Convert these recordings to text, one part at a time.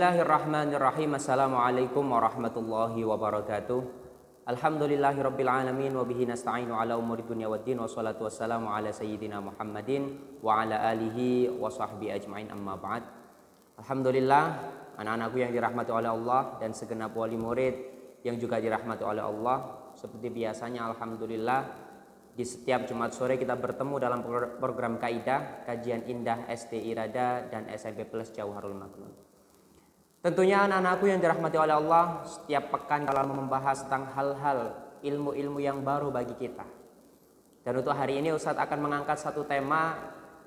Bismillahirrahmanirrahim. Assalamualaikum warahmatullahi wabarakatuh. Alhamdulillahirabbil alamin wa bihi nasta'inu ala umuri dunya waddin wassalatu wassalamu ala sayyidina Muhammadin wa ala alihi wa sahbihi ajmain, amma ba'd. Alhamdulillah, anak-anakku yang dirahmati oleh Allah dan segenap wali murid yang juga dirahmati oleh Allah. Seperti biasanya, alhamdulillah, di setiap Jumat sore kita bertemu dalam program Kaidah, kajian indah SD Irada dan SMP Plus Jauharul Maknun. Tentunya anak-anakku yang dirahmati oleh Allah, setiap pekan kalau membahas tentang hal-hal ilmu-ilmu yang baru bagi kita. Dan untuk hari ini Ustadz akan mengangkat satu tema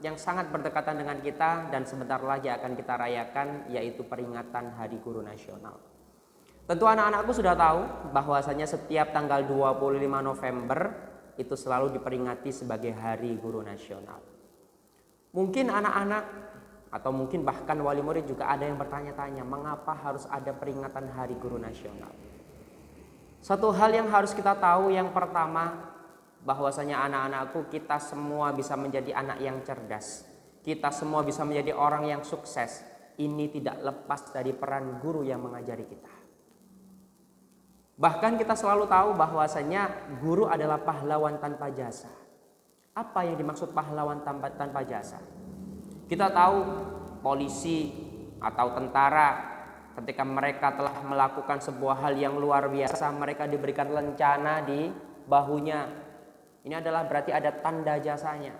yang sangat berdekatan dengan kita dan sebentar lagi akan kita rayakan, yaitu peringatan Hari Guru Nasional. Tentu anak-anakku sudah tahu bahwasanya setiap tanggal 25 November itu selalu diperingati sebagai Hari Guru Nasional. Mungkin anak-anak atau mungkin bahkan wali murid juga ada yang bertanya-tanya, mengapa harus ada peringatan Hari Guru Nasional? Satu hal yang harus kita tahu, yang pertama, bahwasanya anak-anakku, kita semua bisa menjadi anak yang cerdas. Kita semua bisa menjadi orang yang sukses. Ini tidak lepas dari peran guru yang mengajari kita. Bahkan kita selalu tahu bahwasanya guru adalah pahlawan tanpa jasa. Apa yang dimaksud pahlawan tanpa jasa? Kita tahu polisi atau tentara ketika mereka telah melakukan sebuah hal yang luar biasa, mereka diberikan lencana di bahunya. Ini adalah berarti ada tanda jasanya.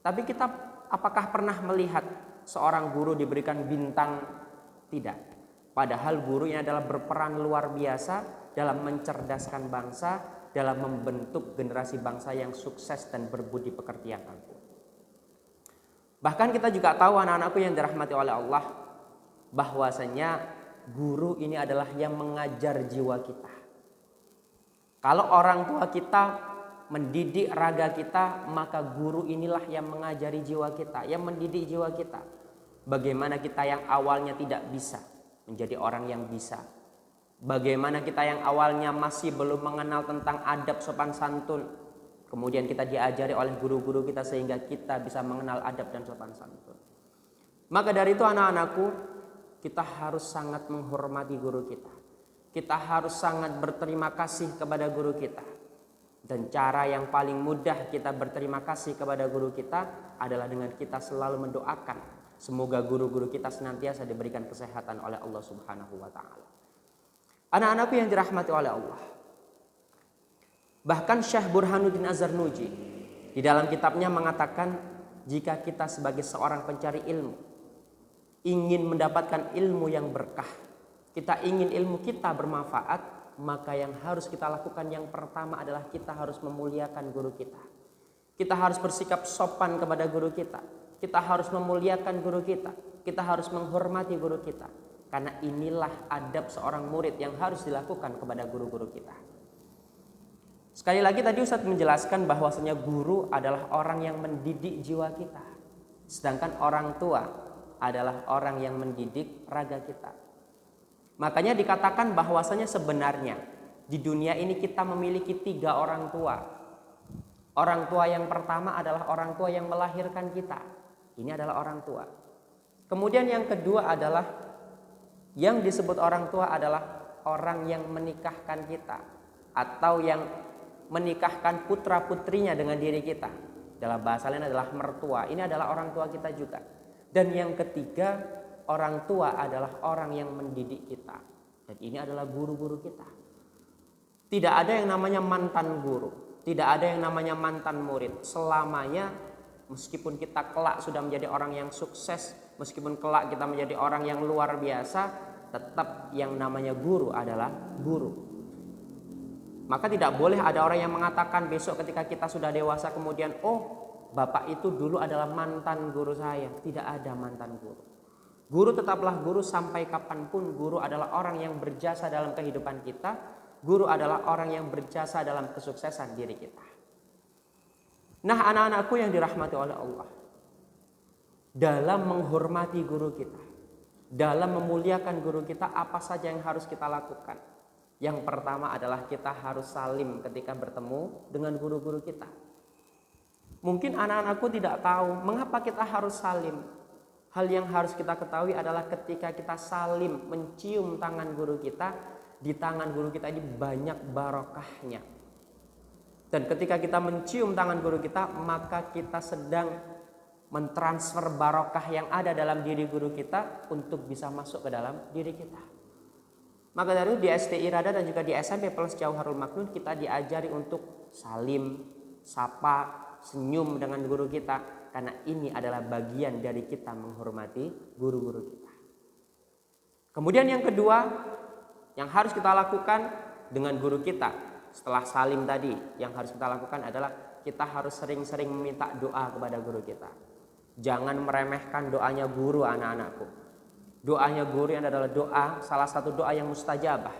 Tapi kita apakah pernah melihat seorang guru diberikan bintang? Tidak. Padahal guru ini adalah berperan luar biasa dalam mencerdaskan bangsa, dalam membentuk generasi bangsa yang sukses dan berbudi pekerti yang agung. Bahkan kita juga tahu anak-anakku yang dirahmati oleh Allah, bahwasanya guru ini adalah yang mengajar jiwa kita. Kalau orang tua kita mendidik raga kita, maka guru inilah yang mengajari jiwa kita, yang mendidik jiwa kita. Bagaimana kita yang awalnya tidak bisa menjadi orang yang bisa. Bagaimana kita yang awalnya masih belum mengenal tentang adab sopan santun, kemudian kita diajari oleh guru-guru kita sehingga kita bisa mengenal adab dan sopan santun. Maka dari itu anak-anakku, kita harus sangat menghormati guru kita. Kita harus sangat berterima kasih kepada guru kita. Dan cara yang paling mudah kita berterima kasih kepada guru kita adalah dengan kita selalu mendoakan semoga guru-guru kita senantiasa diberikan kesehatan oleh Allah Subhanahu wa taala. Anak-anakku yang dirahmati oleh Allah, bahkan Syekh Burhanuddin Az-Zarnuji di dalam kitabnya mengatakan, jika kita sebagai seorang pencari ilmu ingin mendapatkan ilmu yang berkah, kita ingin ilmu kita bermanfaat, maka yang harus kita lakukan yang pertama adalah kita harus memuliakan guru kita. Kita harus bersikap sopan kepada guru kita. Kita harus memuliakan guru kita. Kita harus menghormati guru kita. Karena inilah adab seorang murid yang harus dilakukan kepada guru-guru kita. Sekali lagi tadi Ustadz menjelaskan bahwasanya guru adalah orang yang mendidik jiwa kita. Sedangkan orang tua adalah orang yang mendidik raga kita. Makanya dikatakan bahwasanya sebenarnya di dunia ini kita memiliki 3 orang tua. Orang tua yang pertama adalah orang tua yang melahirkan kita. Ini adalah orang tua. Kemudian yang kedua adalah, yang disebut orang tua adalah orang yang menikahkan kita atau yang menikahkan putra putrinya dengan diri kita. Dalam bahasa lain adalah mertua. Ini adalah orang tua kita juga. Dan yang ketiga, orang tua adalah orang yang mendidik kita. Dan ini adalah guru-guru kita. Tidak ada yang namanya mantan guru. Tidak ada yang namanya mantan murid. Selamanya, meskipun kita kelak sudah menjadi orang yang sukses, meskipun kelak kita menjadi orang yang luar biasa, tetap yang namanya guru adalah guru. Maka tidak boleh ada orang yang mengatakan besok ketika kita sudah dewasa kemudian, oh bapak itu dulu adalah mantan guru saya. Tidak ada mantan guru. Guru tetaplah guru sampai kapanpun. Guru adalah orang yang berjasa dalam kehidupan kita. Guru adalah orang yang berjasa dalam kesuksesan diri kita. Nah, anak-anakku yang dirahmati oleh Allah, dalam menghormati guru kita, dalam memuliakan guru kita, apa saja yang harus kita lakukan? Yang pertama adalah kita harus salim ketika bertemu dengan guru-guru kita. Mungkin anak-anakku tidak tahu mengapa kita harus salim. Hal yang harus kita ketahui adalah ketika kita salim mencium tangan guru kita, di tangan guru kita ini banyak barokahnya. Dan ketika kita mencium tangan guru kita, maka kita sedang mentransfer barokah yang ada dalam diri guru kita untuk bisa masuk ke dalam diri kita. Maka dari itu di STI Rada dan juga di SMP Plus Jauharul Maknun kita diajari untuk salim, sapa, senyum dengan guru kita. Karena ini adalah bagian dari kita menghormati guru-guru kita. Kemudian yang kedua yang harus kita lakukan dengan guru kita setelah salim tadi, yang harus kita lakukan adalah kita harus sering-sering meminta doa kepada guru kita. Jangan meremehkan doanya guru, anak-anakku. Doanya guru yang adalah doa, salah satu doa yang mustajabah,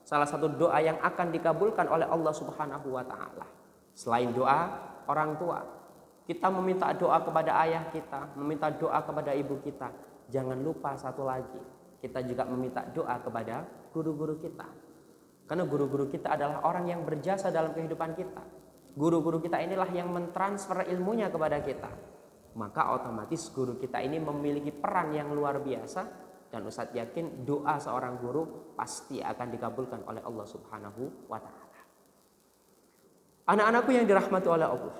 salah satu doa yang akan dikabulkan oleh Allah Subhanahu wa taala. Selain doa orang tua, kita meminta doa kepada ayah kita, meminta doa kepada ibu kita. Jangan lupa satu lagi, kita juga meminta doa kepada guru-guru kita. Karena guru-guru kita adalah orang yang berjasa dalam kehidupan kita. Guru-guru kita inilah yang mentransfer ilmunya kepada kita. Maka otomatis guru kita ini memiliki peran yang luar biasa. Dan Ustadz yakin doa seorang guru pasti akan dikabulkan oleh Allah Subhanahu wa ta'ala. Anak-anakku yang dirahmati oleh Allah,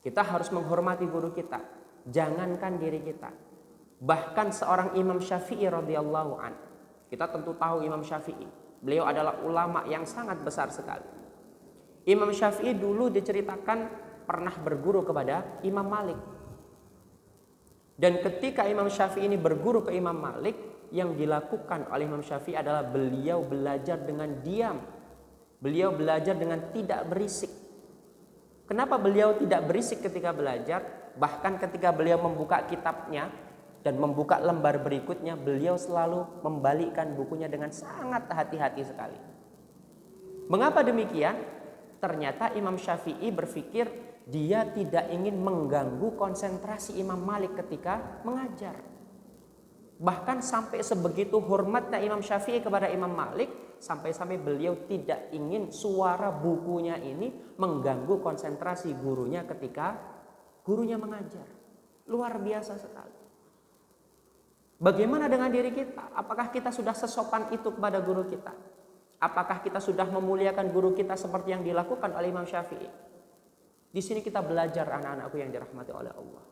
kita harus menghormati guru kita. Jangankan diri kita, bahkan seorang Imam Syafi'i radhiyallahu an. Kita tentu tahu Imam Syafi'i. Beliau adalah ulama yang sangat besar sekali. Imam Syafi'i dulu diceritakan pernah berguru kepada Imam Malik. Dan ketika Imam Syafi'i ini berguru ke Imam Malik, yang dilakukan oleh Imam Syafi'i adalah beliau belajar dengan diam. Beliau belajar dengan tidak berisik. Kenapa beliau tidak berisik ketika belajar? Bahkan ketika beliau membuka kitabnya dan membuka lembar berikutnya, beliau selalu membalikkan bukunya dengan sangat hati-hati sekali. Mengapa demikian? Ternyata Imam Syafi'i berpikir dia tidak ingin mengganggu konsentrasi Imam Malik ketika mengajar. Bahkan sampai sebegitu hormatnya Imam Syafi'i kepada Imam Malik, sampai-sampai beliau tidak ingin suara bukunya ini mengganggu konsentrasi gurunya ketika gurunya mengajar. Luar biasa sekali. Bagaimana dengan diri kita? Apakah kita sudah sesopan itu kepada guru kita? Apakah kita sudah memuliakan guru kita seperti yang dilakukan oleh Imam Syafi'i? Di sini kita belajar, anak-anakku yang dirahmati oleh Allah.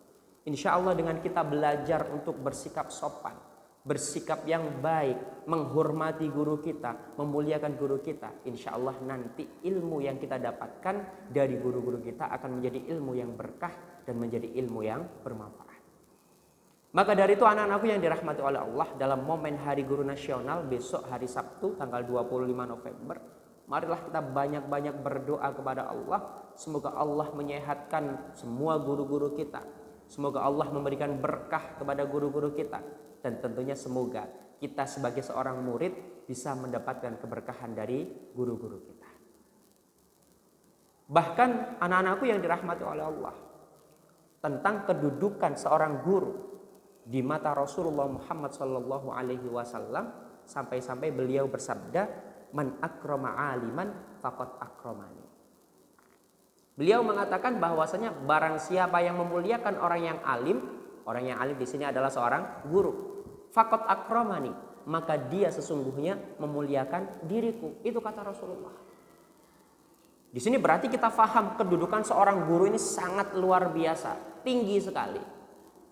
Insya Allah dengan kita belajar untuk bersikap sopan, bersikap yang baik, menghormati guru kita, memuliakan guru kita, insya Allah nanti ilmu yang kita dapatkan dari guru-guru kita akan menjadi ilmu yang berkah dan menjadi ilmu yang bermanfaat. Maka dari itu anak-anakku yang dirahmati oleh Allah, dalam momen Hari Guru Nasional besok hari Sabtu tanggal 25 November, marilah kita banyak-banyak berdoa kepada Allah. Semoga Allah menyehatkan semua guru-guru kita. Semoga Allah memberikan berkah kepada guru-guru kita. Dan tentunya semoga kita sebagai seorang murid bisa mendapatkan keberkahan dari guru-guru kita. Bahkan anak-anakku yang dirahmati oleh Allah, tentang kedudukan seorang guru di mata Rasulullah Muhammad SAW, sampai-sampai beliau bersabda, man akrama aliman faqad akramani. Beliau mengatakan bahwasanya barang siapa yang memuliakan orang yang alim di sini adalah seorang guru, faqad akramani, maka dia sesungguhnya memuliakan diriku. Itu kata Rasulullah. Di sini berarti kita faham kedudukan seorang guru ini sangat luar biasa, tinggi sekali.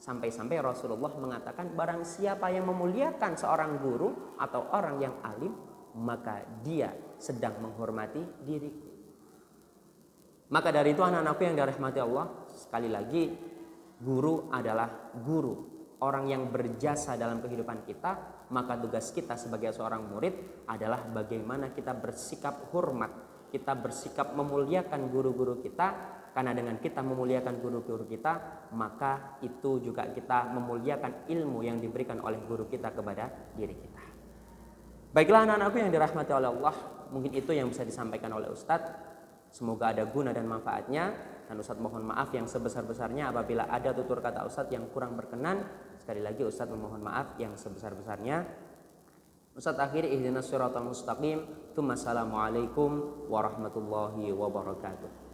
Sampai-sampai Rasulullah mengatakan barang siapa yang memuliakan seorang guru atau orang yang alim, maka dia sedang menghormati diriku. Maka dari itu anak-anakku yang dirahmati Allah, sekali lagi guru adalah guru, orang yang berjasa dalam kehidupan kita. Maka tugas kita sebagai seorang murid adalah bagaimana kita bersikap hormat, kita bersikap memuliakan guru-guru kita. Karena dengan kita memuliakan guru-guru kita, maka itu juga kita memuliakan ilmu yang diberikan oleh guru kita kepada diri kita. Baiklah anak-anakku yang dirahmati oleh Allah, mungkin itu yang bisa disampaikan oleh Ustadz. Semoga ada guna dan manfaatnya. Dan Ustadz mohon maaf yang sebesar-besarnya apabila ada tutur kata Ustadz yang kurang berkenan. Sekali lagi Ustadz memohon maaf yang sebesar-besarnya. Ustadz akhiri ihdinas siratal mustaqim. Assalamualaikum warahmatullahi wabarakatuh.